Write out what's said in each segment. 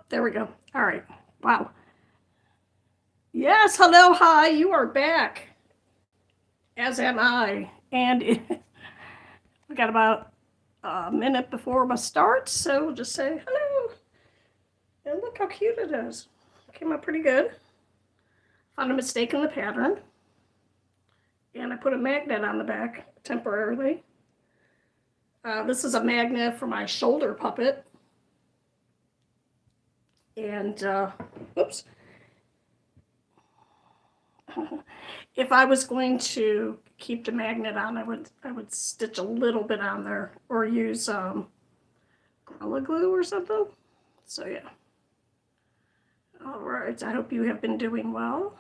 there we go. All right. Wow. Yes, hello, hi, you are back, as am I. And we got about a minute before we start, so we'll just say hello. And look how cute it is. Came out pretty good. Found a mistake in the pattern. And I put a magnet on the back temporarily. This is a magnet for my shoulder puppet. And, oops. If I was going to keep the magnet on, I would stitch a little bit on there or use Gorilla Glue or something. So yeah. All right. I hope you have been doing well.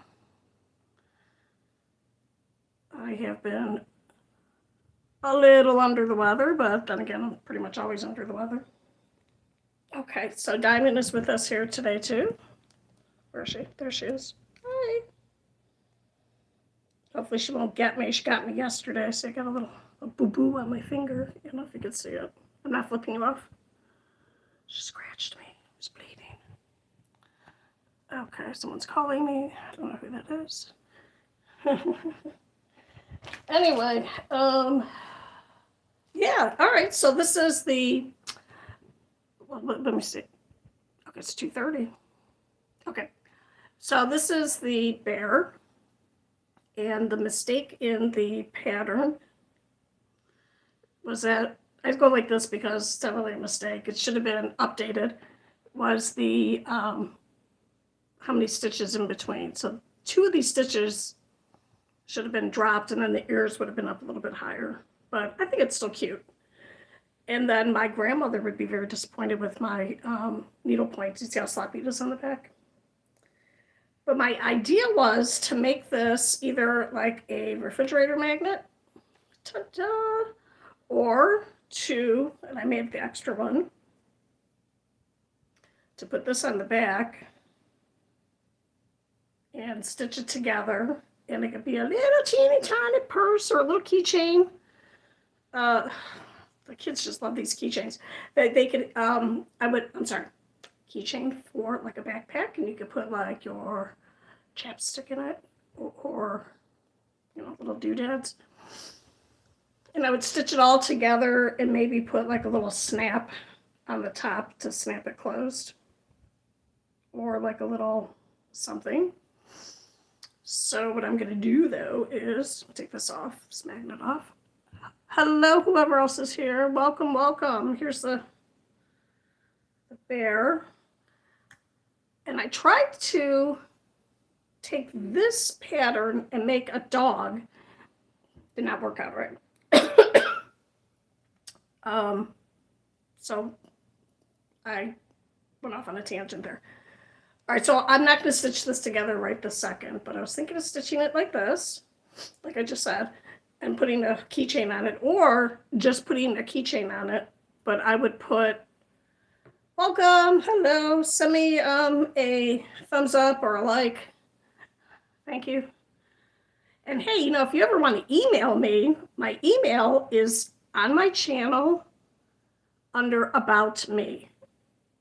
I have been a little under the weather, but then again, I'm pretty much always under the weather. Okay, so Diamond is with us here today too. Where is she? There she is. Hi. Hopefully she won't get me. She got me yesterday, so I got a boo-boo on my finger. I don't know if you can see it. I'm not flipping you off. She scratched me. It was bleeding. Okay, someone's calling me. I don't know who that is. Anyway, yeah, all right, so this is the, well, let me see. Okay, it's 2:30. Okay, so this is the bear. And the mistake in the pattern was that, I go like this because it's definitely a mistake. It should have been updated, was the, how many stitches in between. So 2 of these stitches should have been dropped and then the ears would have been up a little bit higher. But I think it's still cute. And then my grandmother would be very disappointed with my needle points. You see how sloppy it is on the back? But my idea was to make this either like a refrigerator magnet, ta-da, or to, and I made the extra one, to put this on the back and stitch it together. And it could be a little teeny tiny purse or a little keychain. The kids just love these keychains. They could, keychain for like a backpack, and you could put like your chapstick in it, or you know, little doodads. And I would stitch it all together and maybe put like a little snap on the top to snap it closed, or like a little something. So what I'm going to do though is take this off, this magnet off. Hello, whoever else is here. Welcome, welcome. Here's the bear. And I tried to take this pattern and make a dog. Did not work out right. So I went off on a tangent there. All right, so I'm not going to stitch this together right this second, but I was thinking of stitching it like this, like I just said, and putting a keychain on it, or just putting a keychain on it. But I would put, welcome, hello, send me a thumbs up or a like. Thank you. And hey, you know, if you ever want to email me, my email is on my channel under About Me.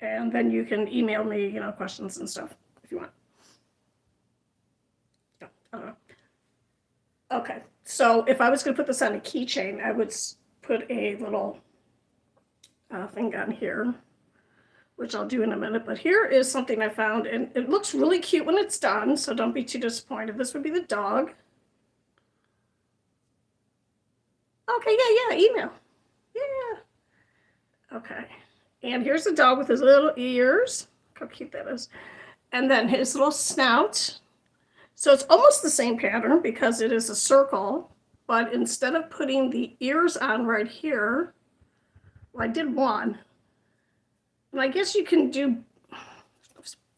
And then you can email me, you know, questions and stuff if you want. I don't know. Okay, so if I was going to put this on a keychain, I would put a little thing on here, which I'll do in a minute. But here is something I found, and it looks really cute when it's done, so don't be too disappointed. This would be the dog. Okay, yeah, email. Yeah. Okay. And here's the dog with his little ears. Look how cute that is. And then his little snout. So it's almost the same pattern because it is a circle. But instead of putting the ears on right here, well, I did one. And I guess you can do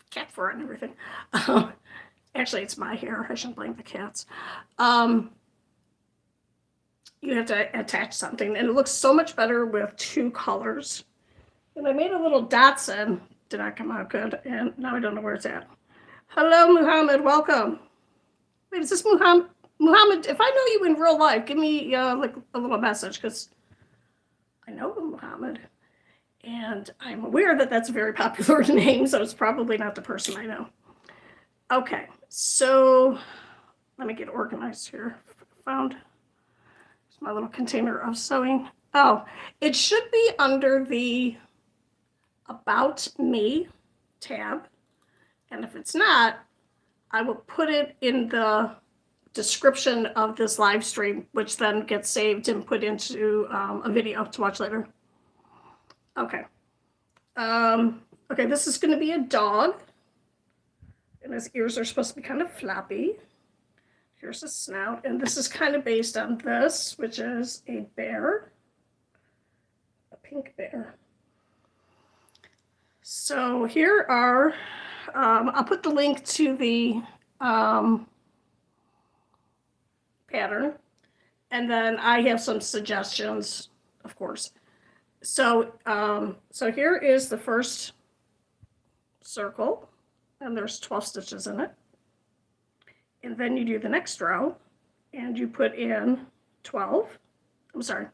cat fur and everything. Actually, it's my hair. I shouldn't blame the cats. You have to attach something. And it looks so much better with 2 colors. And I made a little Dotson. Did not come out good. And now I don't know where it's at. Hello, Muhammad. Welcome. Wait, is this Muhammad? Muhammad, if I know you in real life, give me like a little message, because I know Muhammad. And I'm aware that that's a very popular name, so it's probably not the person I know. Okay, so let me get organized here. Found my little container of sewing. Oh, it should be under the About Me tab. And if it's not, I will put it in the description of this live stream, which then gets saved and put into a video to watch later. Okay. Okay, this is going to be a dog. And his ears are supposed to be kind of floppy. Here's the snout. And this is kind of based on this, which is a bear. A pink bear. So here are, I'll put the link to the pattern. And then I have some suggestions, of course. So, so here is the first circle, and there's 12 stitches in it. And then you do the next row, and you put in 12. I'm sorry,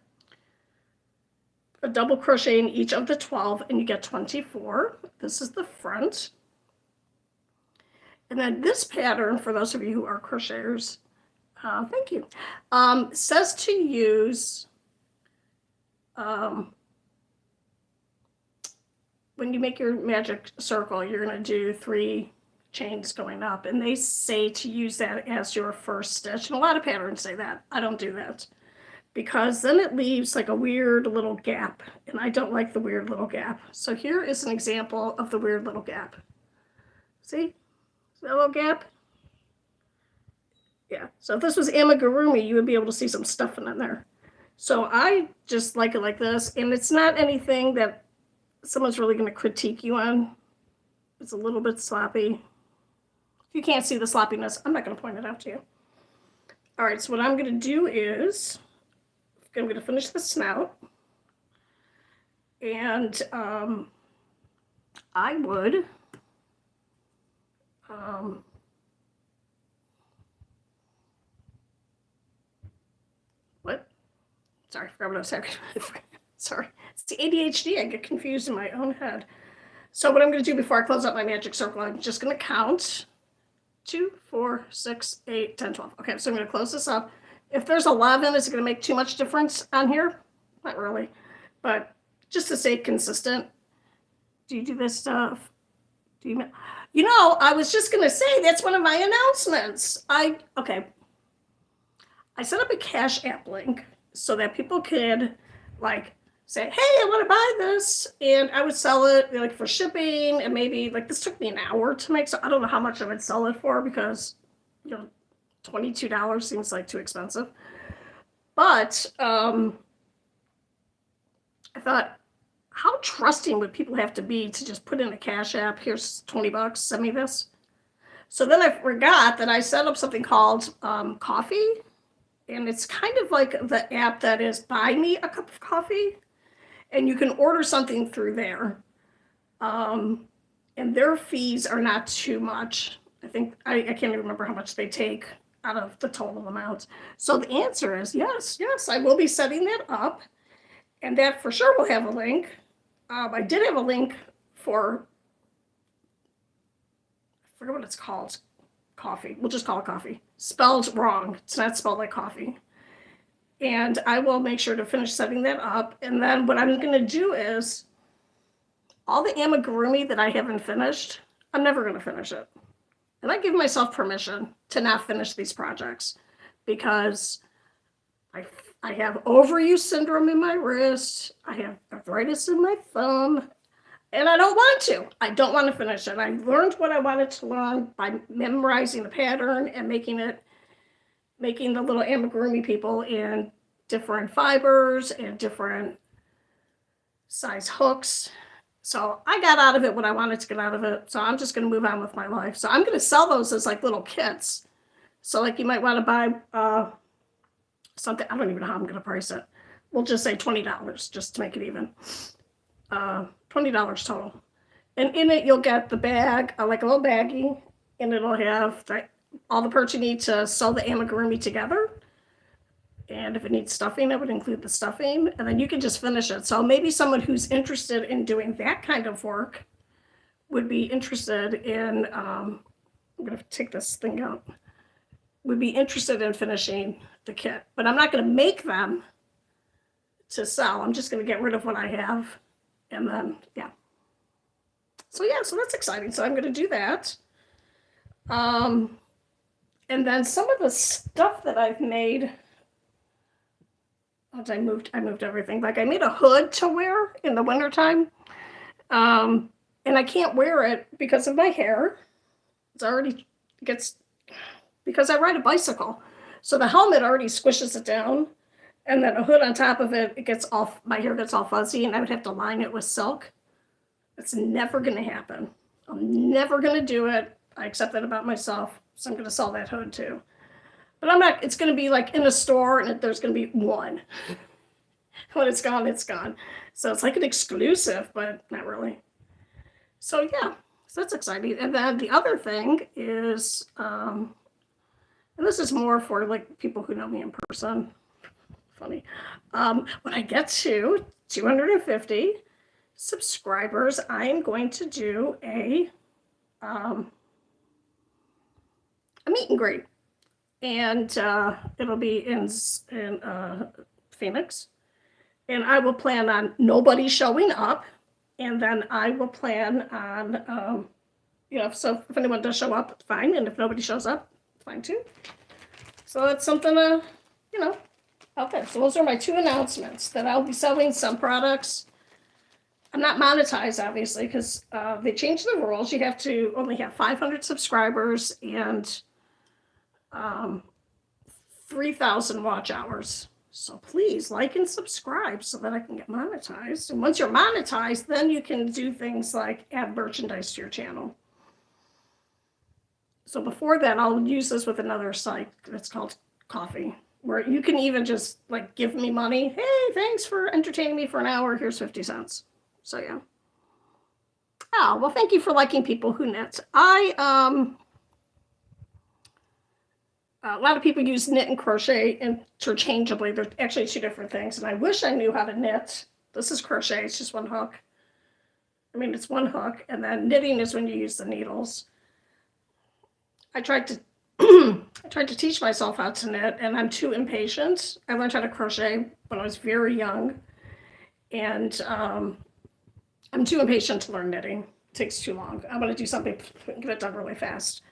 a double crochet in each of the 12, and you get 24. This is the front. And then this pattern, for those of you who are crocheters, thank you, says to use, when you make your magic circle, you're going to do 3 chains going up, and they say to use that as your first stitch. And a lot of patterns say that. I don't do that because then it leaves like a weird little gap, and I don't like the weird little gap. So here is an example of the weird little gap. See that little gap? Yeah. So if this was amigurumi, you would be able to see some stuffing in there. So I just like it like this, and it's not anything that someone's really going to critique you on. It's a little bit sloppy. If you can't see the sloppiness, I'm not going to point it out to you. All right, so what I'm going to do is I'm going to finish the snout. And I would what? Sorry, I forgot what I was saying. Sorry, it's the ADHD. I get confused in my own head. So what I'm going to do before I close up my magic circle, I'm just going to count 2, 4, 6, 8, 10, 12. Okay, so I'm going to close this up. If there's 11, is it going to make too much difference on here? Not really, but just to stay consistent. Do you do this stuff? Do you? You know, I was just going to say that's one of my announcements. Okay. I set up a Cash App link so that people could like say, hey, I want to buy this, and I would sell it like for shipping, and maybe like this took me an hour to make, so I don't know how much I would sell it for because, you know, $22 seems like too expensive. But I thought, how trusting would people have to be to just put in a Cash App? Here's $20, send me this. So then I forgot that I set up something called Coffee, and it's kind of like the app that is buy me a cup of coffee. And you can order something through there. And their fees are not too much. I think, I can't even remember how much they take out of the total amount. So the answer is yes, I will be setting that up. And that for sure will have a link. I did have a link for, I forget what it's called, coffee. We'll just call it coffee. Spelled wrong. It's not spelled like coffee. And I will make sure to finish setting that up. And then what I'm going to do is all the amigurumi that I haven't finished, I'm never going to finish it. And I give myself permission to not finish these projects because I have overuse syndrome in my wrist. I have arthritis in my thumb. And I don't want to. I don't want to finish it. I learned what I wanted to learn by memorizing the pattern and making the little amigurumi people in different fibers and different size hooks. So I got out of it what I wanted to get out of it. So I'm just going to move on with my life. So I'm going to sell those as like little kits. So like you might want to buy something. I don't even know how I'm going to price it. We'll just say $20 just to make it even. $20 total. And in it, you'll get the bag, like a little baggie, and it'll have all the parts you need to sew the amigurumi together. And if it needs stuffing, I would include the stuffing, and then you can just finish it. So maybe someone who's interested in doing that kind of work would be interested in, I'm going to take this thing out, would be interested in finishing the kit. But I'm not going to make them to sell. I'm just going to get rid of what I have. And then, yeah. So that's exciting. So I'm going to do that. And then some of the stuff that I've made, I moved everything. Like I made a hood to wear in the wintertime. And I can't wear it because of my hair. Because I ride a bicycle. So the helmet already squishes it down. And then a hood on top of it, my hair gets all fuzzy, and I would have to line it with silk. It's never going to happen. I'm never going to do it. I accept that about myself. So I'm going to sell that hood too. But I'm not, it's going to be like in a store, and there's going to be one. When it's gone, it's gone. So it's like an exclusive, but not really. So yeah, so that's exciting. And then the other thing is, and this is more for like people who know me in person. Funny. When I get to 250 subscribers, I am going to do a meet and greet, and it'll be in Phoenix, and I will plan on nobody showing up, and then I will plan on so if anyone does show up, fine, and if nobody shows up, fine too. So it's something out there. So those are my 2 announcements, that I'll be selling some products. I'm not monetized, obviously, because they changed the rules. You have to only have 500 subscribers and 3,000 watch hours. So please like and subscribe so that I can get monetized. And once you're monetized, then you can do things like add merchandise to your channel. So before that, I'll use this with another site that's called Coffee, where you can even just like give me money. Hey, thanks for entertaining me for an hour. Here's 50 cents. So yeah. Oh, well, thank you for liking people who knit. A lot of people use knit and crochet interchangeably. They're actually 2 different things. And I wish I knew how to knit. This is crochet. It's just one hook. It's one hook. And then knitting is when you use the needles. I tried to teach myself how to knit, and I'm too impatient. I learned how to crochet when I was very young, and I'm too impatient to learn knitting. It takes too long. I want to do something, get it done really fast.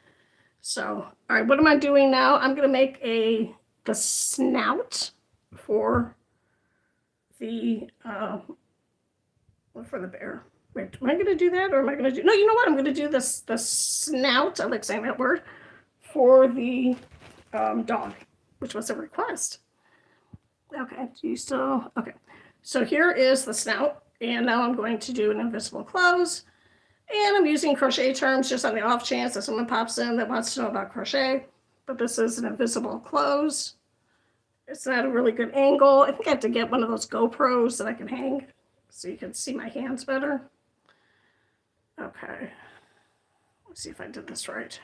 So, all right, what am I doing now? I'm going to make the snout for the bear. Wait, am I going to do that, or am I going to do? No, you know what? I'm going to do the snout. I like saying that word. For the dog, which was a request. Okay, do you still? Okay, so here is the snout, and now I'm going to do an invisible close, and I'm using crochet terms just on the off chance that someone pops in that wants to know about crochet, but this is an invisible close. It's not a really good angle. I think I have to get one of those GoPros that I can hang so you can see my hands better. Okay, let's see if I did this right.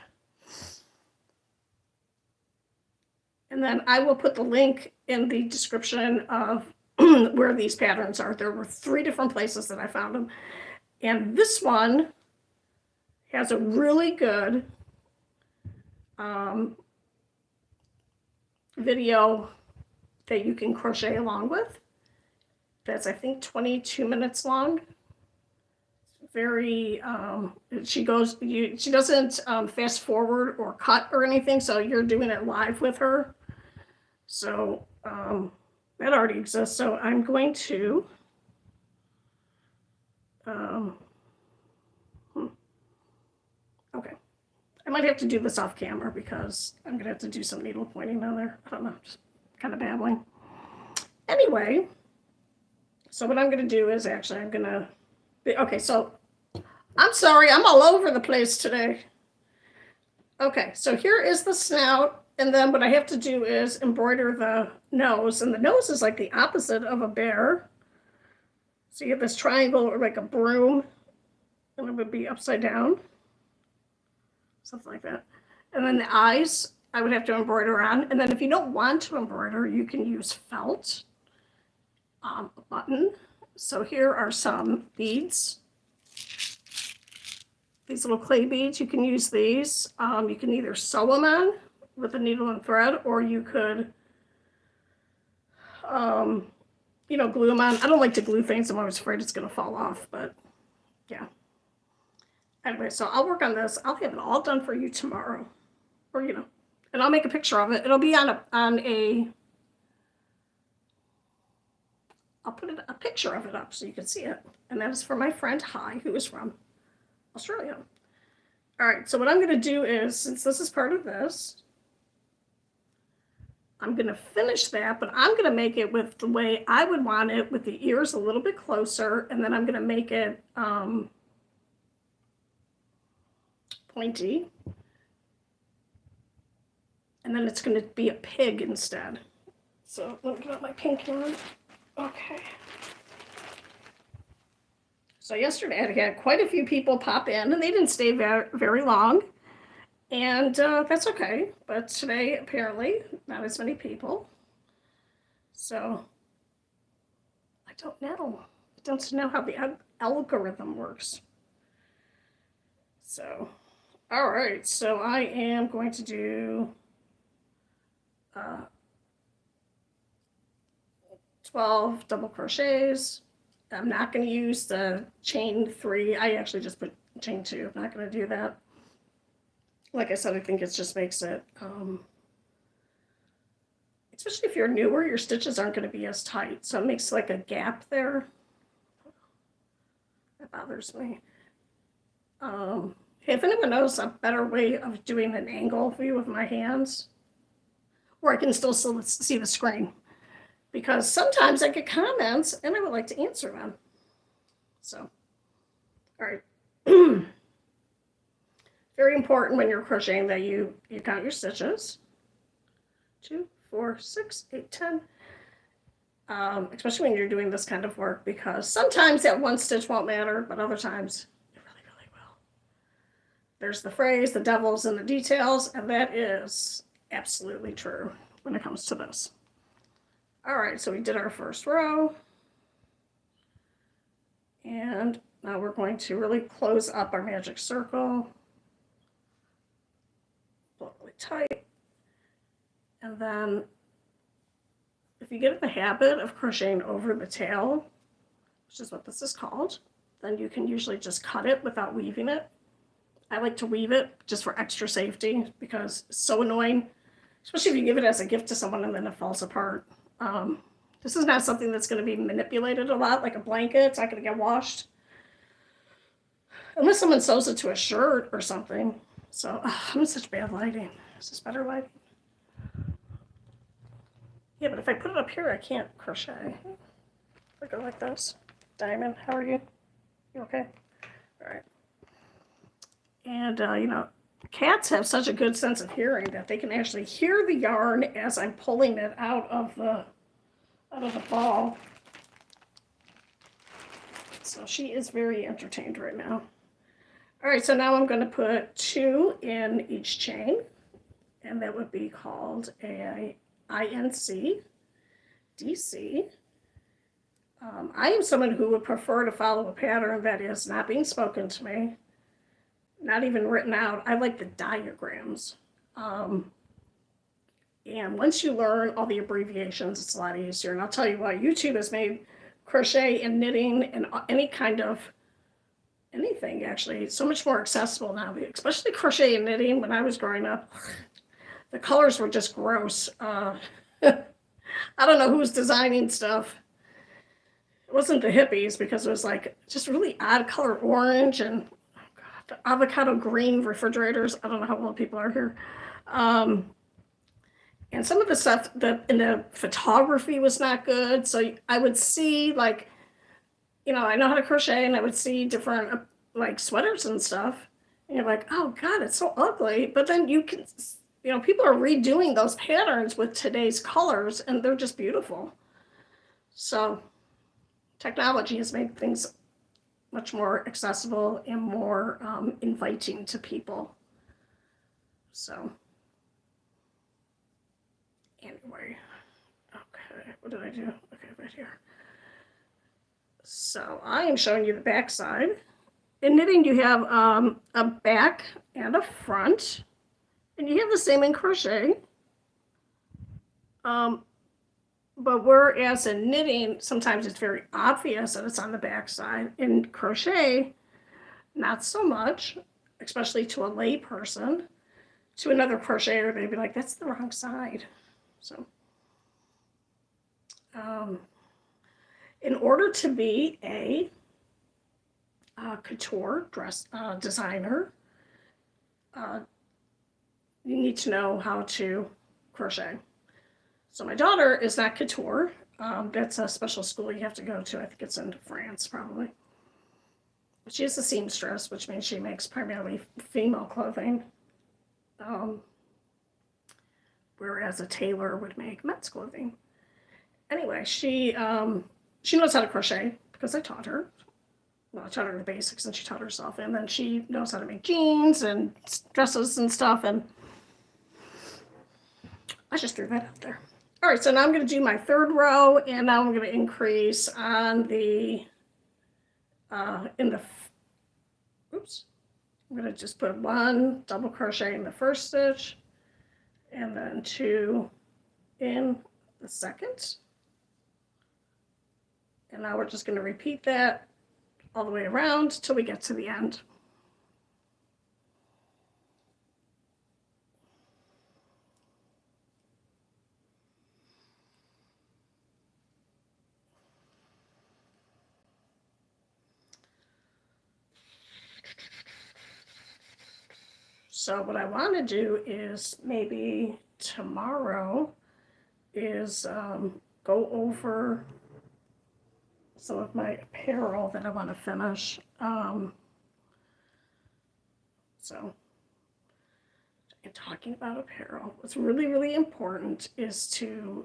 And then I will put the link in the description of where these patterns are. There were 3 different places that I found them. And this one has a really good video that you can crochet along with. That's, I think, 22 minutes long. Very, she doesn't fast forward or cut or anything, so you're doing it live with her. So that already exists. So I'm going to okay. I might have to do this off camera because I'm gonna have to do some needle pointing on there. I don't know, just kind of babbling. Anyway, so what I'm gonna do is actually okay, so I'm sorry, I'm all over the place today. Okay, so here is the snout, and then what I have to do is embroider the nose, and the nose is like the opposite of a bear. So you have this triangle or like a broom, and it would be upside down, something like that. And then the eyes I would have to embroider on. And then if you don't want to embroider, you can use felt, a button. So here are some beads. These little clay beads, you can use these. You can either sew them on with a needle and thread, or you could, glue them on. I don't like to glue things. I'm always afraid it's going to fall off, but yeah. Anyway, so I'll work on this. I'll have it all done for you tomorrow, or, and I'll make a picture of it. It'll be I'll put a picture of it up so you can see it. And that is for my friend Hi, who is from Australia. All right, so what I'm going to do is, since this is part of this, I'm going to finish that, but I'm going to make it with the way I would want it, with the ears a little bit closer, and then I'm going to make it pointy. And then it's going to be a pig instead. So let me get out my pink one. Okay. So yesterday I had quite a few people pop in, and they didn't stay very, very long. And that's okay. But today, apparently, not as many people. So I don't know. I don't know how the algorithm works. So, all right. So I am going to do 12 double crochets. I'm not going to use the chain 3. I actually just put chain 2. I'm not going to do that. Like I said, I think it just makes it, especially if you're newer, your stitches aren't going to be as tight. So it makes like a gap there. That bothers me. If anyone knows a better way of doing an angle view with my hands, where I can still see the screen, because sometimes I get comments and I would like to answer them. So, all right. Very important when you're crocheting that you count your stitches. 2, 4, 6, 8, 10. Especially when you're doing this kind of work, because sometimes that one stitch won't matter, but other times it really, really will. There's the phrase, the devil's in the details, and that is absolutely true when it comes to this. All right, so we did our first row. And now we're going to really close up our magic circle. Pull it really tight. And then if you get in the habit of crocheting over the tail, which is what this is called, then you can usually just cut it without weaving it. I like to weave it just for extra safety, because it's so annoying, especially if you give it as a gift to someone and then it falls apart. This is not something that's going to be manipulated a lot, like a blanket. It's not going to get washed unless someone sews it to a shirt or something. So I'm in such bad lighting. Is this better lighting? Yeah, but if I put it up here, I can't crochet. I go like this. Diamond, how are you? You okay? All right. And, cats have such a good sense of hearing that they can actually hear the yarn as I'm pulling it out of the ball. So she is very entertained right now. All right, so now I'm going to put 2 in each chain, and that would be called a INC, DC. I am someone who would prefer to follow a pattern that is not being spoken to me, not even written out. I like the diagrams. And once you learn all the abbreviations, it's a lot easier. And I'll tell you what, YouTube has made crochet and knitting and any kind of anything actually so much more accessible now, especially crochet and knitting. When I was growing up, the colors were just gross. I don't know who's designing stuff. It wasn't the hippies, because it was like just really odd color orange and the avocado green refrigerators. I don't know how old people are here. And some of the stuff in the photography was not good. So I would see, like, I know how to crochet, and I would see different like sweaters and stuff. And you're like, oh God, it's so ugly. But then you can, people are redoing those patterns with today's colors, and they're just beautiful. So technology has made things much more accessible and more inviting to people. So, Anyway, okay, what did I do? Okay, right here. So I am showing you the back side. In knitting, you have a back and a front, and you have the same in crochet. But whereas in knitting, sometimes it's very obvious that it's on the back side. In crochet, not so much, especially to a lay person. To another crocheter, they'd be like, that's the wrong side. So, in order to be a couture dress designer, you need to know how to crochet. So my daughter is not couture. That's a special school you have to go to. I think it's in France, probably. She is a seamstress, which means she makes primarily female clothing, whereas a tailor would make men's clothing. Anyway, she knows how to crochet because I taught her. Well, I taught her the basics, and she taught herself. And then she knows how to make jeans and dresses and stuff. And I just threw that out there. All right, so now I'm going to do my third row, and now I'm going to increase on the, oops, I'm going to just put 1 double crochet in the first stitch, and then 2 in the second. And now we're just going to repeat that all the way around till we get to the end. So what I want to do is maybe tomorrow is go over some of my apparel that I want to finish. So in talking about apparel, what's really, really important is to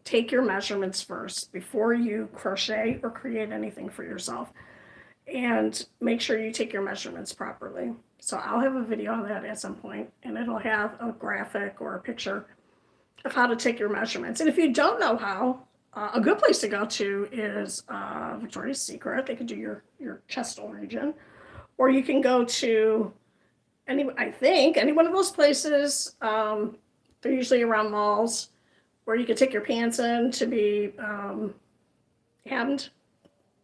take your measurements first before you crochet or create anything for yourself. And make sure you take your measurements properly. So I'll have a video on that at some point, and it'll have a graphic or a picture of how to take your measurements. And if you don't know how, a good place to go to is Victoria's Secret. They could do your chest region, or you can go to any one of those places. They're usually around malls where you can take your pants in to be hemmed.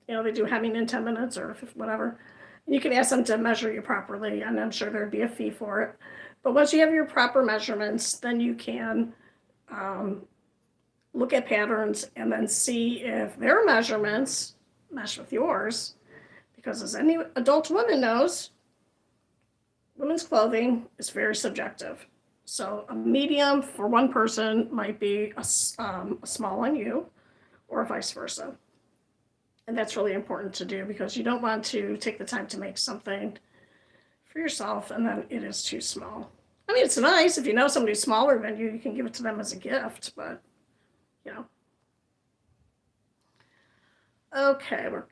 You know, they do hemming in 10 minutes or whatever. And you can ask them to measure you properly, and I'm sure there'd be a fee for it. But once you have your proper measurements, then you can look at patterns and then see if their measurements mesh with yours. Because as any adult woman knows, women's clothing is very subjective. So a medium for one person might be a small on you, or vice versa. And that's really important to do because you don't want to take the time to make something for yourself and then it is too small. I mean, it's nice if you know somebody's smaller than you, you can give it to them as a gift, but you know. Okay, we're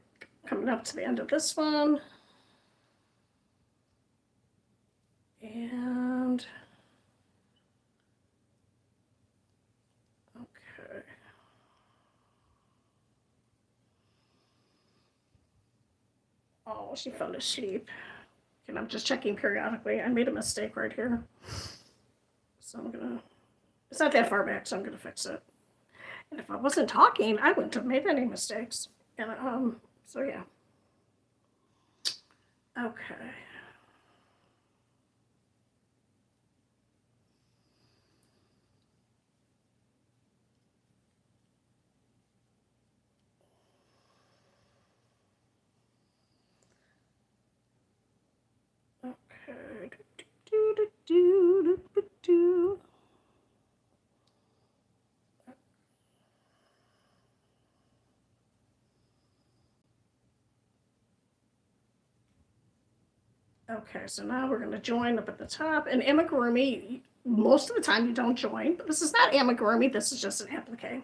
coming up to the end of this one. And okay. Oh, she fell asleep. And I'm just checking periodically. I made a mistake right here. So it's not that far back, so I'm gonna fix it. And if I wasn't talking, I wouldn't have made any mistakes. And so yeah. Okay. Okay. Okay, so now we're going to join up at the top. And amigurumi, most of the time you don't join, but this is not amigurumi, this is just an applique.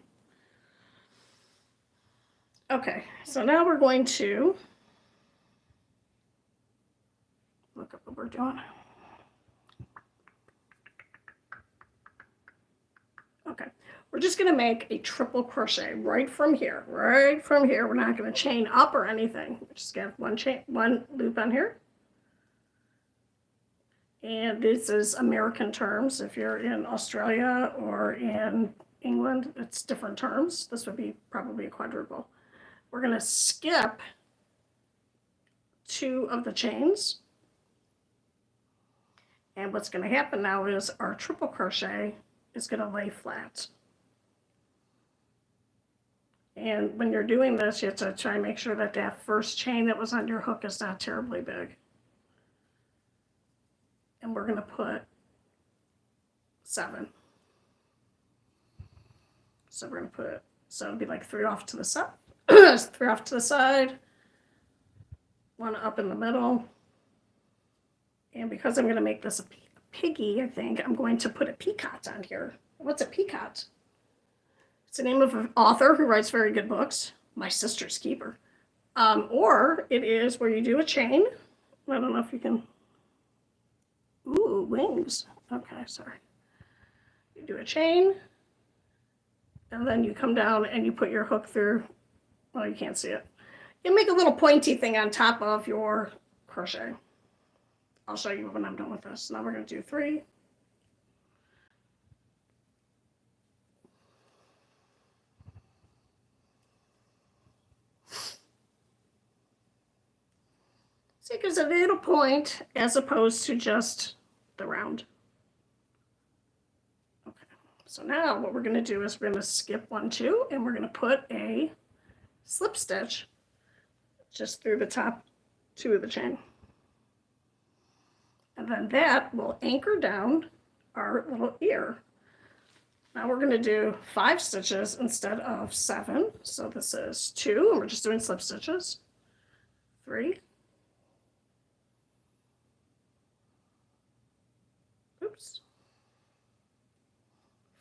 Okay, so now we're going to look up what we're doing. Okay, we're just going to make a triple crochet right from here. Right from here. We're not going to chain up or anything. We're just going to have one loop on here. And this is American terms. If you're in Australia or in England, it's different terms. This would be probably a quadruple. We're going to skip 2 of the chains. And what's going to happen now is our triple crochet is going to lay flat. And when you're doing this, you have to try and make sure that that first chain that was on your hook is not terribly big. And we're going to put 7. So we're going to put, so it'll be like 3 off to the side, 3 off to the side, 1 up in the middle. And because I'm going to make this a piggy, I think I'm going to put a picot on here. What's a picot? It's the name of an author who writes very good books, my sister's keeper. Or it is where you do a chain. I don't know if you can. Ooh, wings. Okay, sorry. You do a chain, and then you come down and you put your hook through. Well, you can't see it. You make a little pointy thing on top of your crochet. I'll show you when I'm done with this. Now we're going to do 3. See, it gives a little point as opposed to just the round. Okay, so now what we're going to do is we're going to skip 1, 2, and we're going to put a slip stitch just through the top 2 of the chain. And then that will anchor down our little ear. Now we're going to do 5 stitches instead of 7. So this is 2, and we're just doing slip stitches. 3. Oops.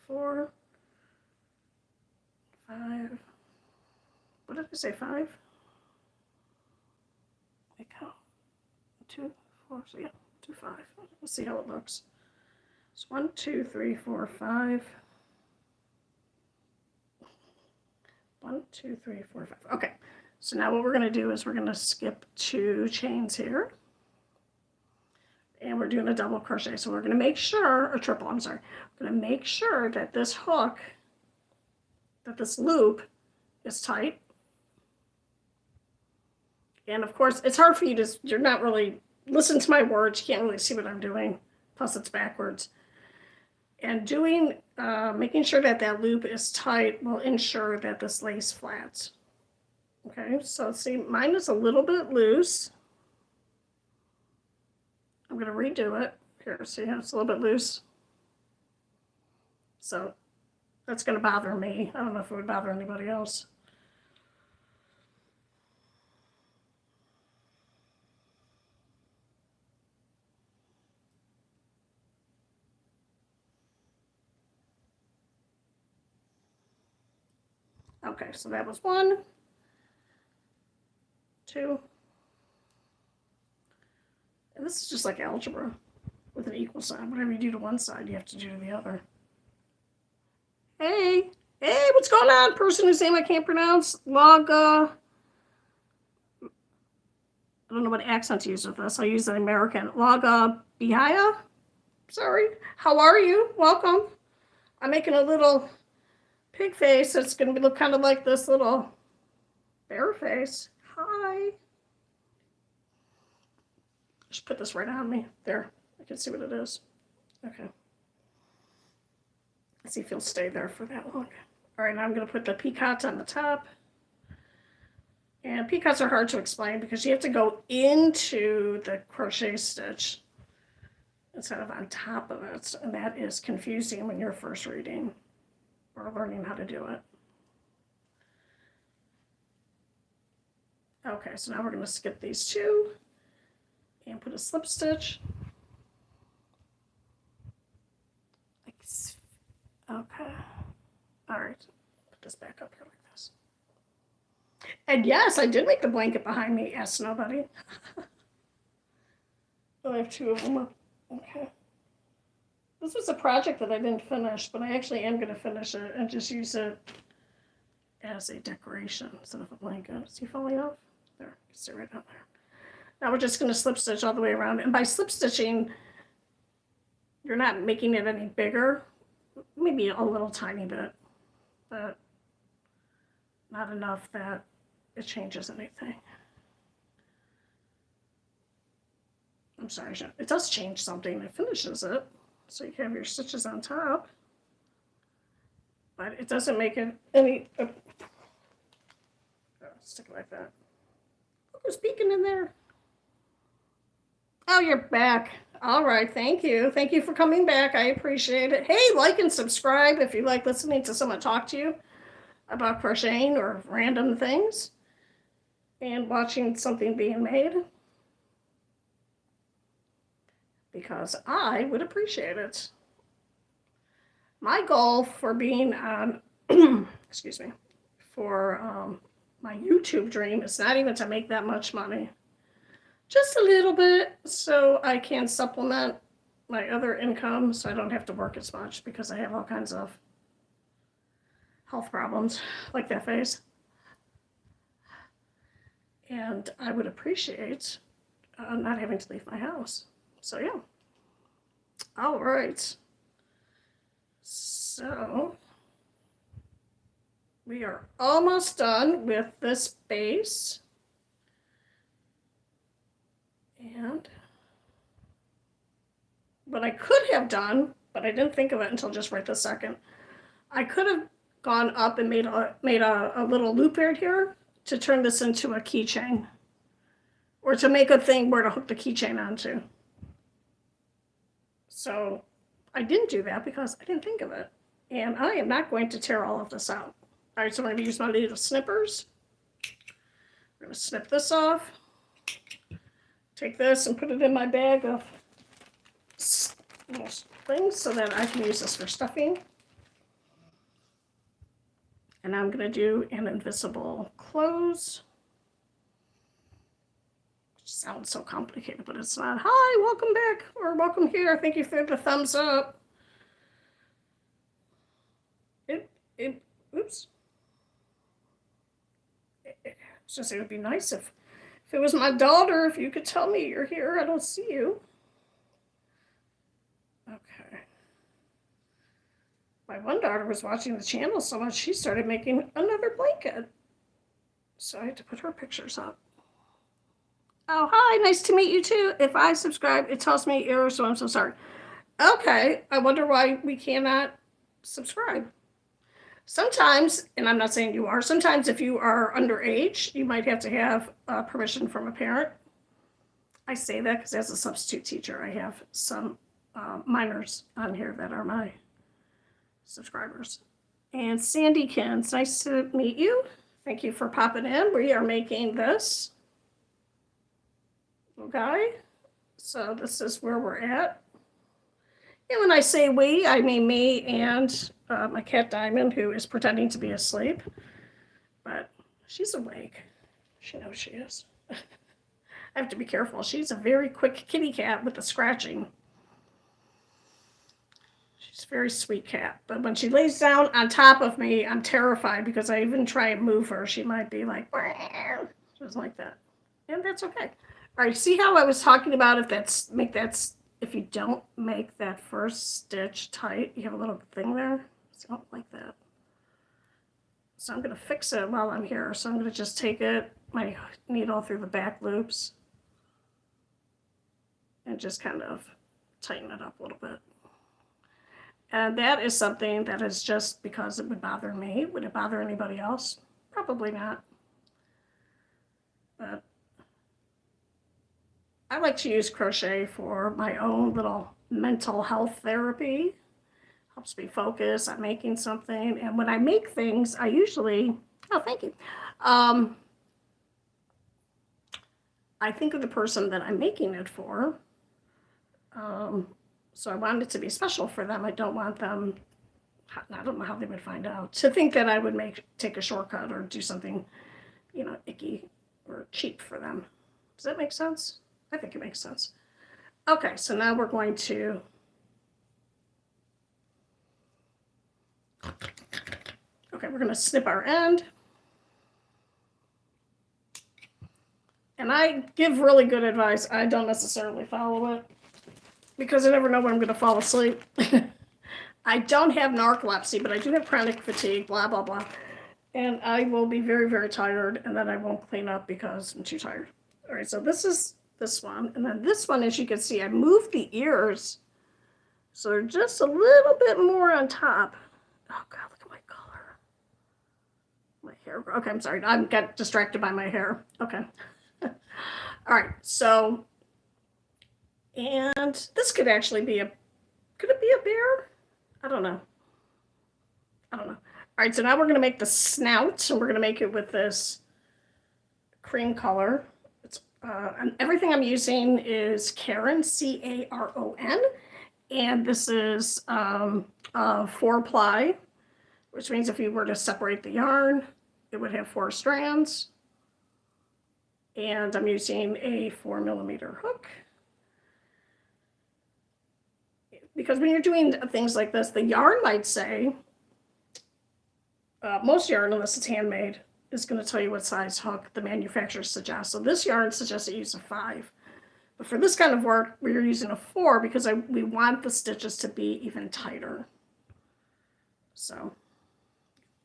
4. 5. What did I say, 5? I count. 2, 4, so yeah. 2, 5. Let's see how it looks. It's 1, 2, 3, 4, 5. 1, 2, 3, 4, 5. Okay. So now what we're going to do is we're going to skip 2 chains here. And we're doing a double crochet. So we're going to make sure, or triple, I'm sorry. We're going to make sure that this hook, that this loop is tight. And of course, it's hard for you to, you're not really, listen to my words, you can't really see what I'm doing. Plus it's backwards. And doing, making sure that that loop is tight will ensure that this lays flat. Okay, so see, mine is a little bit loose. I'm going to redo it. Here, see how it's a little bit loose? So that's going to bother me. I don't know if it would bother anybody else. Okay, so that was 1, 2. And this is just like algebra with an equal sign. Whatever you do to one side, you have to do to the other. Hey, what's going on? Person whose name I can't pronounce. I don't know what accent to use with this. I'll use an American. Bihaya? Sorry. How are you? Welcome. I'm making a little pig face. It's going to look kind of like this little bear face. Hi. Just put this right on me. There. I can see what it is. Okay. Let's see if you'll stay there for that long. All right, now I'm going to put the picots on the top. And picots are hard to explain because you have to go into the crochet stitch instead of on top of it. And that is confusing when you're first reading or learning how to do it. Okay, so now we're going to skip these 2 and put a slip stitch. Okay. All right. Put this back up here like this. And yes, I did make the blanket behind me. Ask nobody. Oh, I have 2 of them up. Okay. This was a project that I didn't finish, but I actually am going to finish it and just use it as a decoration instead of a blanket. Is he falling off? There, sit right down there. Now we're just going to slip stitch all the way around. And by slip stitching, you're not making it any bigger. Maybe a little tiny bit, but not enough that it changes anything. I'm sorry, it does change something. It finishes it. So you have your stitches on top, but it doesn't make it any, stick it like that. Look who's peeking in there. Oh, you're back. All right, thank you. Thank you for coming back. I appreciate it. Hey, like and subscribe if you like listening to someone talk to you about crocheting or random things and watching something being made, because I would appreciate it. My goal for being on, excuse me, for my YouTube dream is not even to make that much money. Just a little bit so I can supplement my other income so I don't have to work as much, because I have all kinds of health problems like that face. And I would appreciate not having to leave my house. So yeah. All right. So we are almost done with this base. And what I could have done, but I didn't think of it until just right this second, I could have gone up and made a little loop right here to turn this into a keychain, or to make a thing where to hook the keychain onto. So I didn't do that because I didn't think of it. And I am not going to tear all of this out. All right, so I'm going to use my little snippers. I'm going to snip this off. Take this and put it in my bag of little things so that I can use this for stuffing. And I'm going to do an invisible close. Which sounds so complicated, but it's not. Hi, welcome back, or welcome here. Thank you for the thumbs up. Oops. It's just, it would be nice if it was my daughter, if you could tell me you're here. I don't see you. Okay. My one daughter was watching the channel so much, she started making another blanket. So I had to put her pictures up. Oh, hi, nice to meet you too. If I subscribe, it tells me error, so I'm so sorry. Okay, I wonder why we cannot subscribe. Sometimes, and I'm not saying you are, sometimes if you are underage, you might have to have permission from a parent. I say that because as a substitute teacher, I have some minors on here that are my subscribers. And Sandykins, nice to meet you. Thank you for popping in. We are making this. Okay, so this is where we're at. And when I say we, I mean me and my cat Diamond, who is pretending to be asleep. But she's awake. She knows she is. I have to be careful. She's a very quick kitty cat with the scratching. She's a very sweet cat. But when she lays down on top of me, I'm terrified because I even try and move her. She might be like, just like that. And that's okay. All right, see how I was talking about if you don't make that first stitch tight, you have a little thing there. So like that. So I'm going to fix it while I'm here. So I'm going to just take my needle through the back loops and just kind of tighten it up a little bit. And that is something that is just because it would bother me. Would it bother anybody else? Probably not. But I like to use crochet for my own little mental health therapy. Helps me focus on making something. And when I make things, I usually, thank you. I think of the person that I'm making it for. So I want it to be special for them. I don't want them, I don't know how they would find out, to think that I would take a shortcut or do something, icky or cheap for them. Does that make sense? I think it makes sense. Okay, so now we're going to Okay, we're going to snip our end. And I give really good advice. I don't necessarily follow it because I never know when I'm going to fall asleep. I don't have narcolepsy, but I do have chronic fatigue, blah, blah, blah. And I will be very, very tired, and then I won't clean up because I'm too tired. All right, so this is this one. And then this one, as you can see, I moved the ears. So they're just a little bit more on top. Oh, God, look at my color. My hair. Okay, I'm sorry. I got distracted by my hair. Okay. All right, so, and this could actually be could it be a bear? I don't know. All right, so now we're going to make the snout, and we're going to make it with this cream color. And everything I'm using is Caron, C-A-R-O-N, and this is 4-ply, which means if you were to separate the yarn, it would have 4 strands. And I'm using a 4mm hook. Because when you're doing things like this, the yarn might say, most yarn, unless it's handmade, is going to tell you what size hook the manufacturer suggests. So this yarn suggests you use a 5. But for this kind of work, we're using a 4 because we want the stitches to be even tighter. So,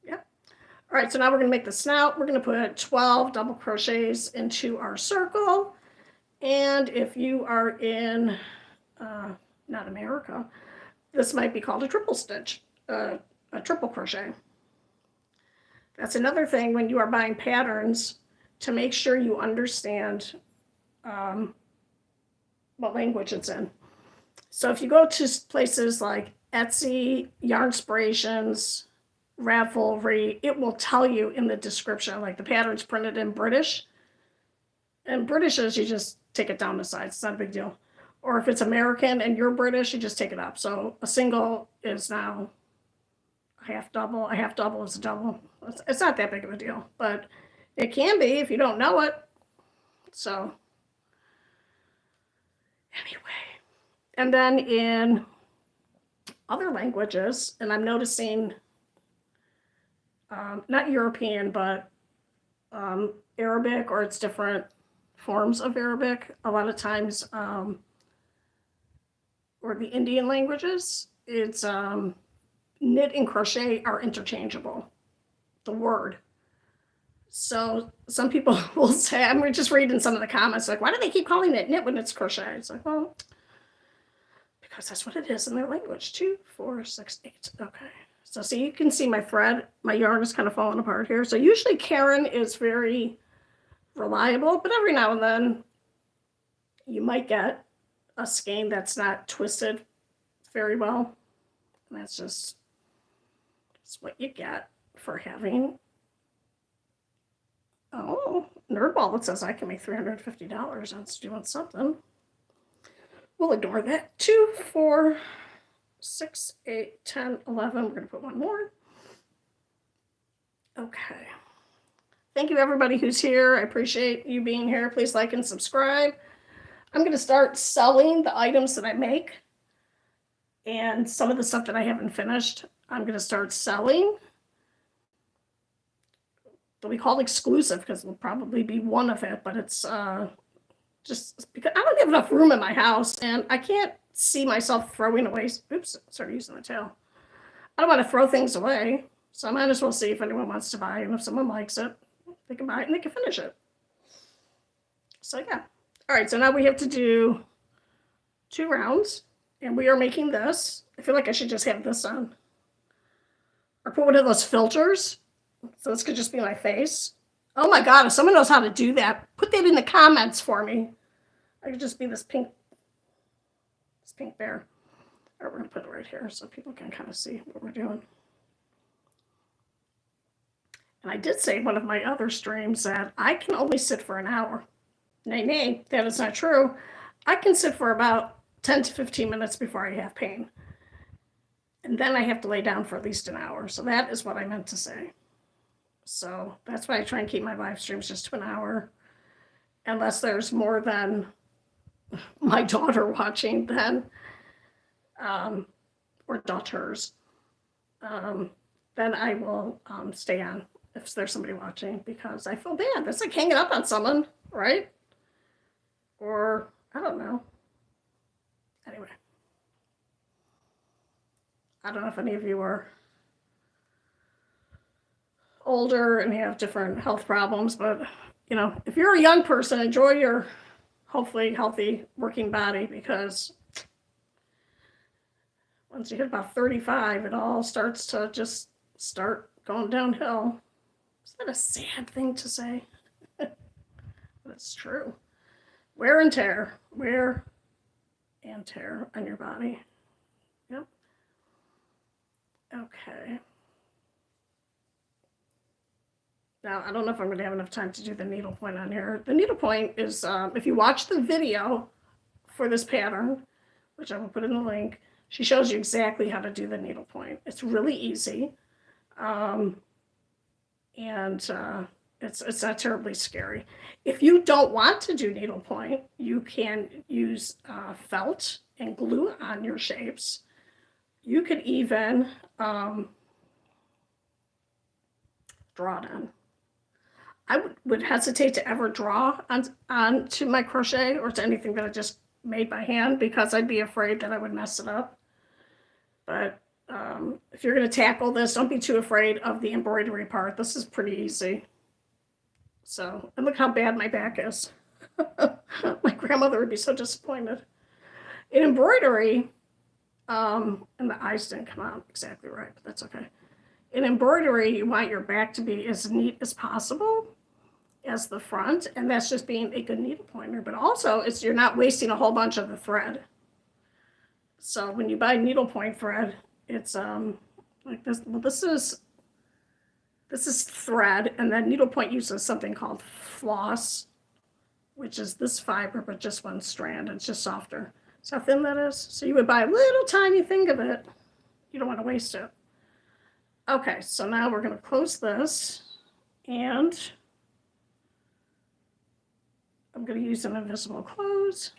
yeah. All right, so now we're going to make the snout. We're going to put 12 double crochets into our circle. And if you are in, not America, this might be called a triple stitch, a triple crochet. That's another thing when you are buying patterns, to make sure you understand what language it's in. So if you go to places like Etsy, Yarnspirations, Ravelry, it will tell you in the description, like the pattern's printed in British. And British is you just take it down the sides. It's not a big deal. Or if it's American and you're British, you just take it up. So a single is now a half double. A half double is a double. It's not that big of a deal, but it can be if you don't know it. So anyway, and then in other languages, and I'm noticing not European, but Arabic, or it's different forms of Arabic, a lot of times, or the Indian languages, it's knit and crochet are interchangeable, the word. So some people will say, I'm just reading some of the comments, like, why do they keep calling it knit when it's crochet? It's like, well, because that's what it is in their language. 2, 4, 6, 8. Okay. So see, you can see my thread, my yarn is kind of falling apart here. So usually Caron is very reliable, but every now and then you might get a skein that's not twisted very well. And that's what you get for having. Oh, Nerdball, it says I can make $350. That's doing something. We'll ignore that. 2, 4, 6, 8, 10, 11. We're going to put one more. Okay. Thank you, everybody who's here. I appreciate you being here. Please like and subscribe. I'm going to start selling the items that I make. And some of the stuff that I haven't finished, I'm going to start selling. They'll be called exclusive because it'll probably be one of it, but it's just because I don't have enough room in my house and I can't see myself throwing away. Oops, started using the tail. I don't want to throw things away, so I might as well see if anyone wants to buy it. And if someone likes it, they can buy it and they can finish it. So yeah. All right, so now we have to do 2 rounds, and we are making this. I feel like I should just have this on. Or put one of those filters. So this could just be my face. Oh my God, if someone knows how to do that, put that in the comments for me. I could just be this pink bear. All right, we're gonna put it right here so people can kind of see what we're doing. And I did say in one of my other streams that I can only sit for an hour. Nay, that is not true. I can sit for about 10 to 15 minutes before I have pain. And then I have to lay down for at least an hour. So that is what I meant to say. So that's why I try and keep my live streams just to an hour. Unless there's more than my daughter watching, then, or daughters. then I will stay on if there's somebody watching, because I feel bad. That's like hanging up on someone, right? Or, I don't know. Anyway. I don't know if any of you are older and have different health problems, but, you know, if you're a young person, enjoy your hopefully healthy working body, because once you hit about 35, it all starts to just start going downhill. Is that a sad thing to say? But it's true. Wear and tear on your body. Yep. Okay. Now, I don't know if I'm going to have enough time to do the needlepoint on here. The needlepoint is, if you watch the video for this pattern, which I will put in the link, she shows you exactly how to do the needlepoint. It's really easy. It's not terribly scary. If you don't want to do needlepoint, you can use felt and glue on your shapes. You could even draw it on. I would hesitate to ever draw onto my crochet or to anything that I just made by hand, because I'd be afraid that I would mess it up. But if you're going to tackle this, don't be too afraid of the embroidery part. This is pretty easy. So, and look how bad my back is. My grandmother would be so disappointed. In embroidery, and the eyes didn't come out exactly right, but that's okay. In embroidery, you want your back to be as neat as possible as the front, and that's just being a good needle pointer. But also, you're not wasting a whole bunch of the thread. So when you buy needlepoint thread, it's like this. Well, this is thread, and then needlepoint uses something called floss, which is this fiber, but just one strand. It's just softer. See how thin that is? So you would buy a little tiny thing of it. You don't want to waste it. Okay, so now we're going to close this, and I'm going to use an invisible close.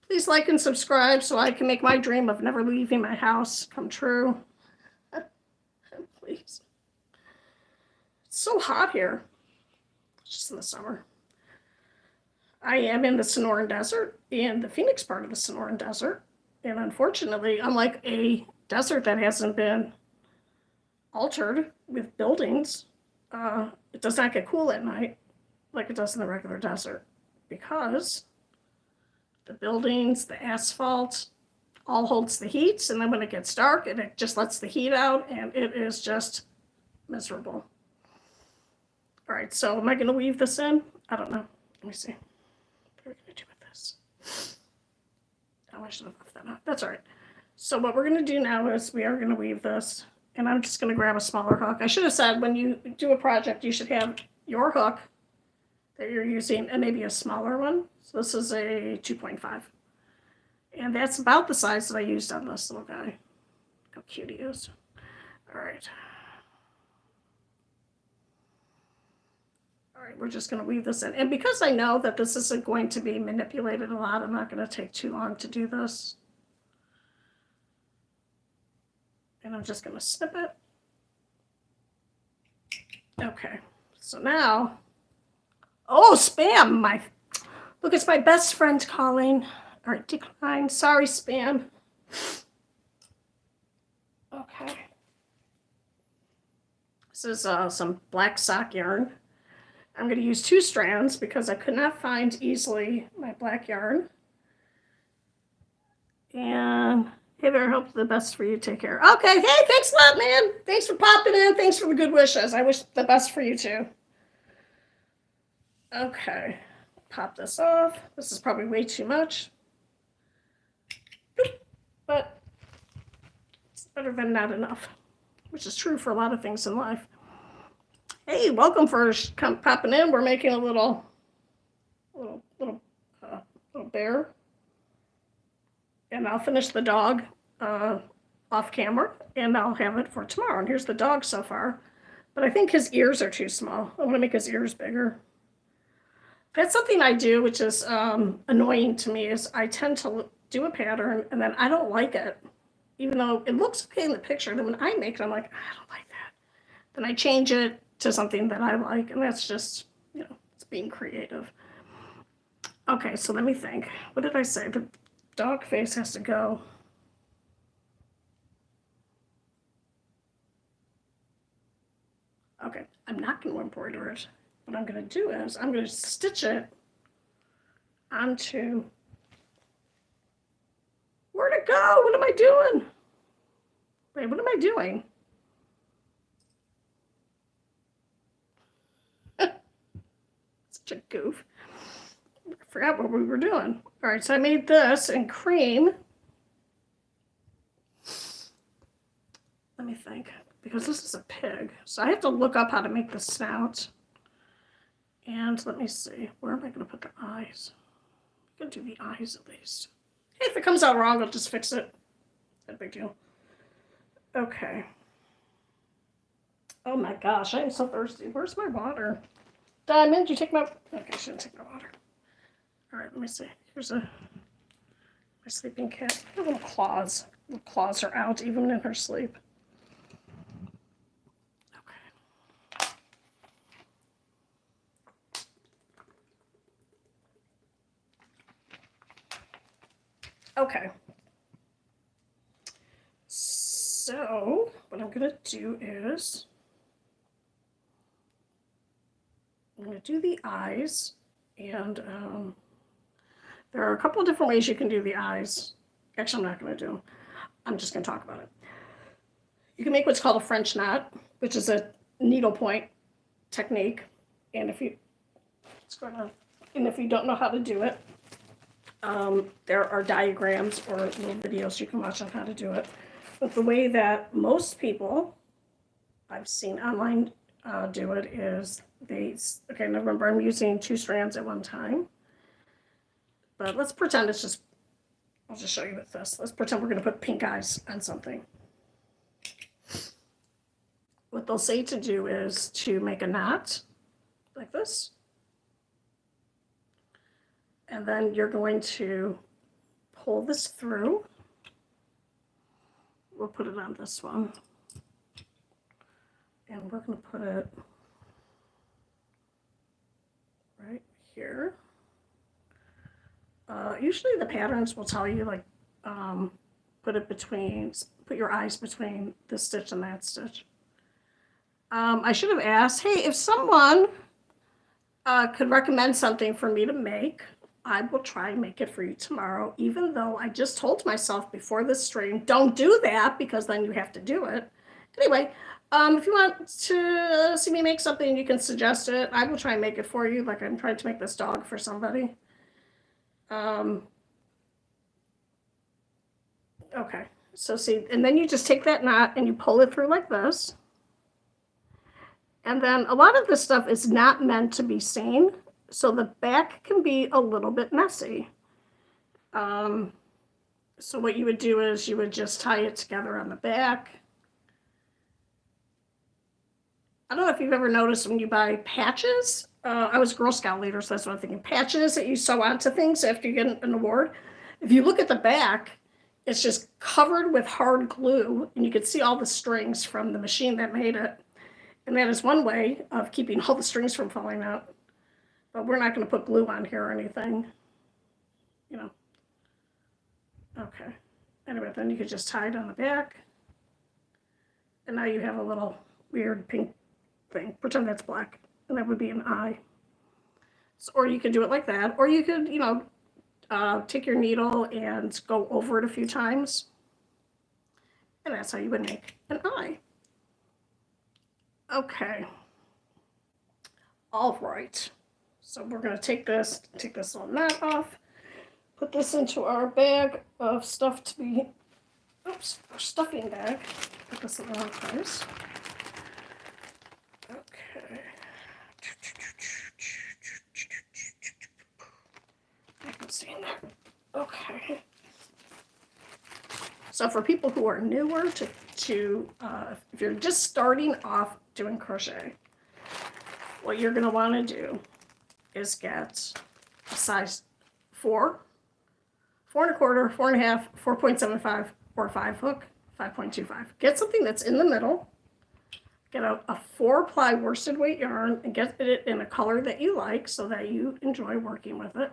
Please like and subscribe so I can make my dream of never leaving my house come true. Please. It's so hot here. It's just in the summer. I am in the Sonoran Desert, in the Phoenix part of the Sonoran Desert. And unfortunately, unlike a desert that hasn't been altered with buildings, it does not get cool at night like it does in the regular desert, because the buildings, the asphalt, all holds the heat, and then when it gets dark, it just lets the heat out, and it is just miserable. All right, so am I going to weave this in? I don't know. Let me see. What are we going to do with this? Oh, I should have left that out. That's all right. So what we're going to do now is we are going to weave this, and I'm just going to grab a smaller hook. I should have said when you do a project, you should have your hook that you're using and maybe a smaller one. So this is a 2.5. And that's about the size that I used on this little guy. Look how cute he is. All right. All right, we're just going to weave this in. And because I know that this isn't going to be manipulated a lot, I'm not going to take too long to do this. And I'm just going to snip it. Okay, so now, oh, spam, look, it's my best friend calling. All right, decline, sorry, spam. Okay. This is some black sock yarn. I'm going to use 2 strands because I could not find easily my black yarn. And hey there, hope the best for you. Take care. Okay, hey, thanks a lot, man. Thanks for popping in. Thanks for the good wishes. I wish the best for you too. Okay, pop this off. This is probably way too much, but it's better than not enough, which is true for a lot of things in life. Hey, welcome for popping in. We're making a little bear, and I'll finish the dog off camera, and I'll have it for tomorrow. And here's the dog so far, but I think his ears are too small. I want to make his ears bigger. That's something I do, which is annoying to me, is I tend to do a pattern and then I don't like it. even though it looks okay in the picture, then when I make it, I'm like, I don't like that. Then I change it to something that I like, and that's just, it's being creative. Okay, so let me think. What did I say? The dog face has to go. Okay, I'm not going to embroider it. What I'm going to do is I'm going to stitch it onto. Where'd it go? What am I doing? Wait, what am I doing? Such a goof. I forgot what we were doing. All right, so I made this in cream. Let me think, because this is a pig. So I have to look up how to make the snout. And let me see, where am I going to put the eyes? I'm going to do the eyes at least. Hey, if it comes out wrong, I'll just fix it. Not a big deal. Okay. Oh my gosh, I am so thirsty. Where's my water? Diamond, did you take my... Okay, I shouldn't take my water. All right, let me see. Here's my sleeping cat. Her little claws. The claws are out even in her sleep. Okay. So what I'm going to do is I'm going to do the eyes, and there are a couple of different ways you can do the eyes. Actually, I'm not going to do them. I'm just going to talk about it. You can make what's called a French knot, which is a needlepoint technique. And if you don't know how to do it, there are diagrams or little videos you can watch on how to do it. But the way that most people I've seen online do it is okay, now remember I'm using 2 strands at one time. But let's pretend it's just, I'll just show you with this. Let's pretend we're going to put pink eyes on something. What they'll say to do is to make a knot like this. And then you're going to pull this through. We'll put it on this one. And we're going to put it right here. Usually the patterns will tell you, like, put your eyes between this stitch and that stitch. I should have asked, hey, if someone could recommend something for me to make, I will try and make it for you tomorrow, even though I just told myself before this stream, don't do that, because then you have to do it. Anyway, if you want to see me make something, you can suggest it. I will try and make it for you, like I'm trying to make this dog for somebody. Okay, so see, and then you just take that knot and you pull it through like this. And then a lot of this stuff is not meant to be seen, so the back can be a little bit messy. So what you would do is you would just tie it together on the back. I don't know if you've ever noticed when you buy patches. I was a Girl Scout leader, so that's what I'm thinking. Patches that you sew onto things after you get an award. If you look at the back, it's just covered with hard glue, and you can see all the strings from the machine that made it. And that is one way of keeping all the strings from falling out. But we're not going to put glue on here or anything, you know. Okay. Anyway, then you could just tie it on the back. And now you have a little weird pink thing. Pretend that's black. And that would be an eye. So, or you could do it like that. Or you could, take your needle and go over it a few times. And that's how you would make an eye. Okay. All right. So we're going to take this little knot off, put this into our bag of stuff to be, our stuffing bag. Put this in the wrong place. Okay. I can see in there. Okay. So for people who are newer to if you're just starting off doing crochet, what you're going to want to do is get a size 4, 4 1/4, 4 1/2, 4.75, or 5 hook, 5.25. Get something that's in the middle. Get a 4-ply worsted weight yarn and get it in a color that you like so that you enjoy working with it.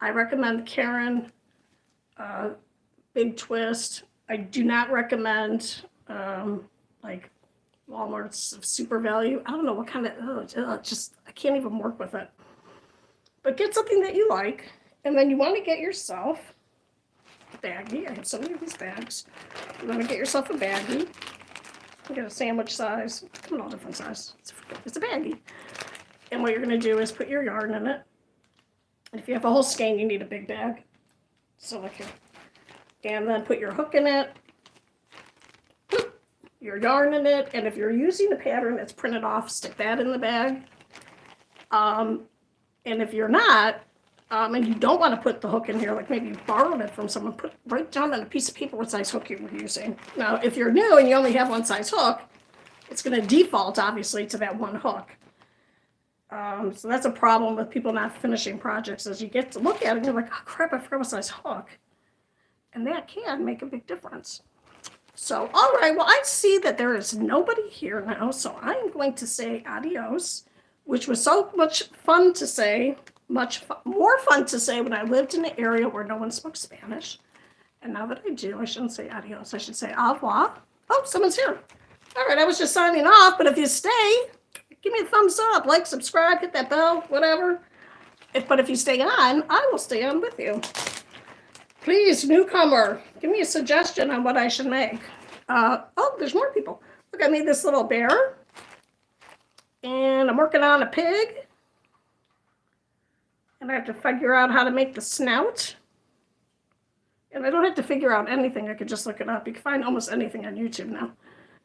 I recommend Karen Big Twist. I do not recommend like Walmart's Super Value. I don't know what kind of, just, I can't even work with it. But get something that you like, and then you want to get yourself a baggie. I have so many of these bags. You want to get yourself a baggie. You get a sandwich size, come in all different sizes. It's a baggie. And what you're going to do is put your yarn in it. And if you have a whole skein, you need a big bag. So like here. And then put your hook in it, put your yarn in it, and if you're using a pattern that's printed off, stick that in the bag. And if you're not, and you don't want to put the hook in here, like maybe you borrowed it from someone, write down on a piece of paper what size hook you were using. Now, if you're new and you only have one size hook, it's going to default, obviously, to that one hook. So that's a problem with people not finishing projects, is you get to look at it and you're like, oh crap, I forgot what size hook. And that can make a big difference. So, all right, well, I see that there is nobody here now, so I'm going to say adios, which was so much fun to say, more fun to say when I lived in an area where no one spoke Spanish. And now that I do, I shouldn't say adios, I should say au revoir. Oh, someone's here. All right, I was just signing off, but if you stay, give me a thumbs up, like, subscribe, hit that bell, whatever. But if you stay on, I will stay on with you. Please, newcomer, give me a suggestion on what I should make. Oh, there's more people. Look, I made this little bear. And I'm working on a pig. And I have to figure out how to make the snout. And I don't have to figure out anything. I could just look it up. You can find almost anything on YouTube now.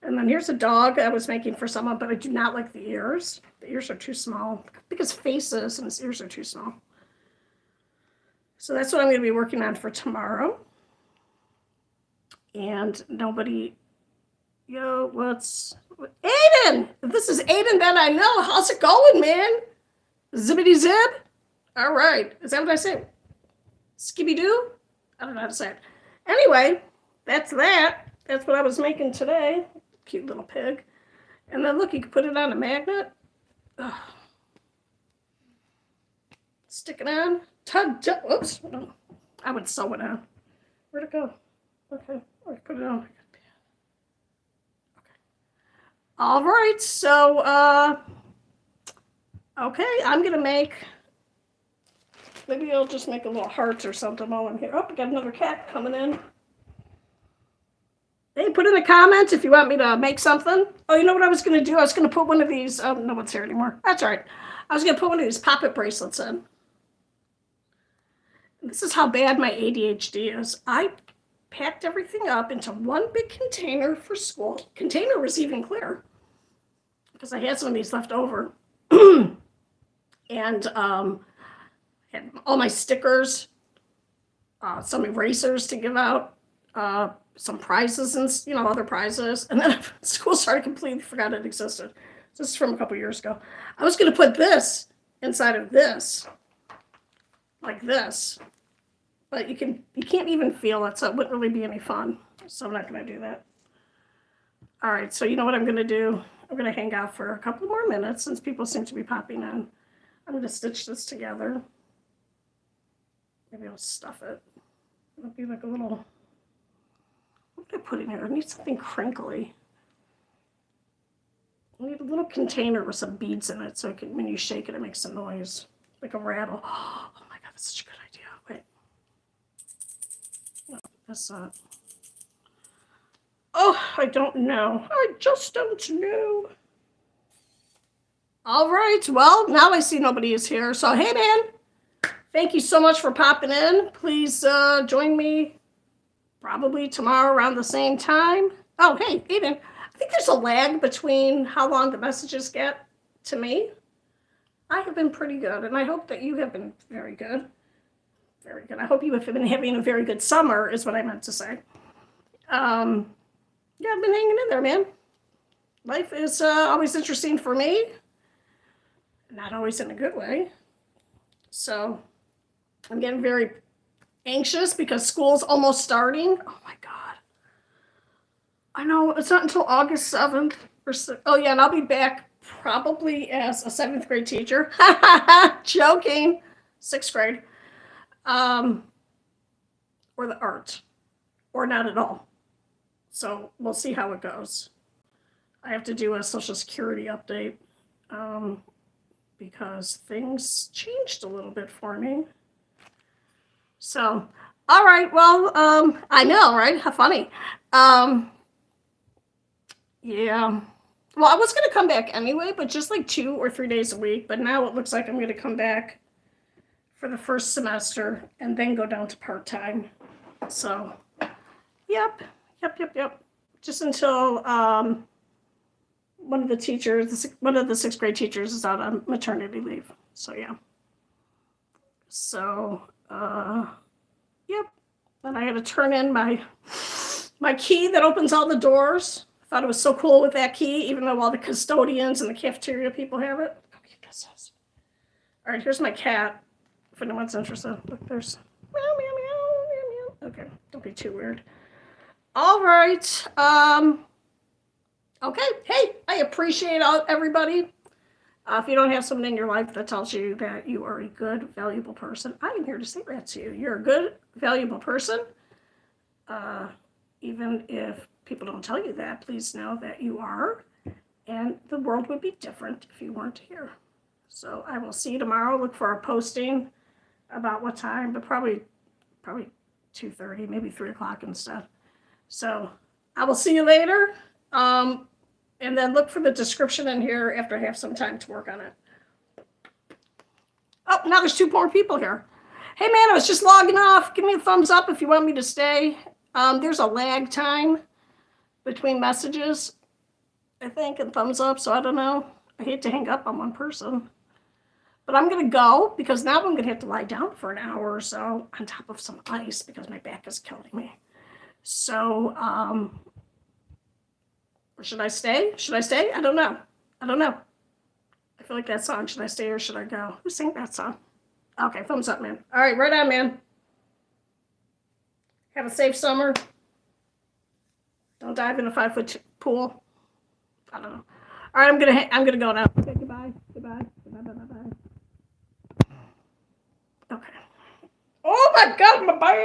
And then here's a dog I was making for someone, but I do not like the ears. The ears are too small. Because faces and his ears are too small. So that's what I'm going to be working on for tomorrow. And nobody, Aiden! This is Aiden that I know. How's it going, man? Zippity zip? All right. Is that what I say? Skibby-doo? I don't know how to say it. Anyway, that's that. That's what I was making today. Cute little pig. And then look, you can put it on a magnet. Ugh. Stick it on. Oops. I would sew it on. Where'd it go? Okay. I put it on. Okay. All right. So, okay. I'm going to make, maybe I'll just make a little heart or something while I'm here. Oh, I got another cat coming in. Hey, put in a comment if you want me to make something. Oh, you know what I was going to do? I was going to put one of these, no one's here anymore. That's all right. I was going to put one of these pop-it bracelets in. This is how bad my ADHD is. I packed everything up into one big container for school. Container was even clear because I had some of these left over. And had all my stickers, some erasers to give out, some prizes and other prizes. And then school started, completely forgot it existed. This is from a couple years ago. I was going to put this inside of this. Like this, but you can't even feel it, so it wouldn't really be any fun. So I'm not going to do that. All right, so you know what I'm going to do? I'm going to hang out for a couple more minutes since people seem to be popping in. I'm going to stitch this together. Maybe I'll stuff it. It'll be like a little. What did I put in here? I need something crinkly. I need a little container with some beads in it, so when you shake it, it makes a noise like a rattle. Oh my God, that's such a good idea. Wait. No, that's not. Oh, I don't know. I just don't know. All right. Well, now I see nobody is here. So, hey, man. Thank you so much for popping in. Please join me probably tomorrow around the same time. Oh, hey, Aiden. I think there's a lag between how long the messages get to me. I have been pretty good, and I hope that you have been very good. Very good. I hope you have been having a very good summer, is what I meant to say. Yeah, I've been hanging in there, man. Life is always interesting for me. Not always in a good way. So I'm getting very anxious because school's almost starting. Oh, my God. I know it's not until August 7th. Oh yeah, and I'll be back probably as a 7th grade teacher. Joking. 6th grade. Um, or the art, or not at all. So we'll see how it goes. I have to do a Social Security update because things changed a little bit for me. So, all right. Well, I know, right? How funny. Yeah. Well, I was going to come back anyway, but just like 2 or 3 days a week. But now it looks like I'm going to come back for the first semester and then go down to part-time. So, yep. Just until one of the 6th grade teachers is out on maternity leave. So, yeah. So, yep. Then I had to turn in my key that opens all the doors. I thought it was so cool with that key, even though all the custodians and the cafeteria people have it. How cute this is. All right, here's my cat. If anyone's interested. Look, there's meow, meow, meow, meow, meow. Okay, don't be too weird. All right. Okay. Hey, I appreciate everybody. If you don't have someone in your life that tells you that you are a good, valuable person, I am here to say that to you. You're a good, valuable person. Even if people don't tell you that, please know that you are. And the world would be different if you weren't here. So I will see you tomorrow. Look for a posting about what time, but probably 2:30, maybe 3 o'clock instead. So I will see you later. And then look for the description in here after I have some time to work on it. Oh, now there's 2 more people here. Hey man, I was just logging off. Give me a thumbs up if you want me to stay. There's a lag time between messages, I think, and thumbs up, so I don't know. I hate to hang up on one person. But I'm going to go because now I'm going to have to lie down for an hour or so on top of some ice because my back is killing me. So, or should I stay? I don't know. I feel like that song. Should I stay or should I go? Who sang that song? Okay, thumbs up, man. All right, right on, man. Have a safe summer. Don't dive in a 5-foot pool. I don't know. All right, I'm gonna go now. Okay, goodbye. Okay. Oh my God, my body.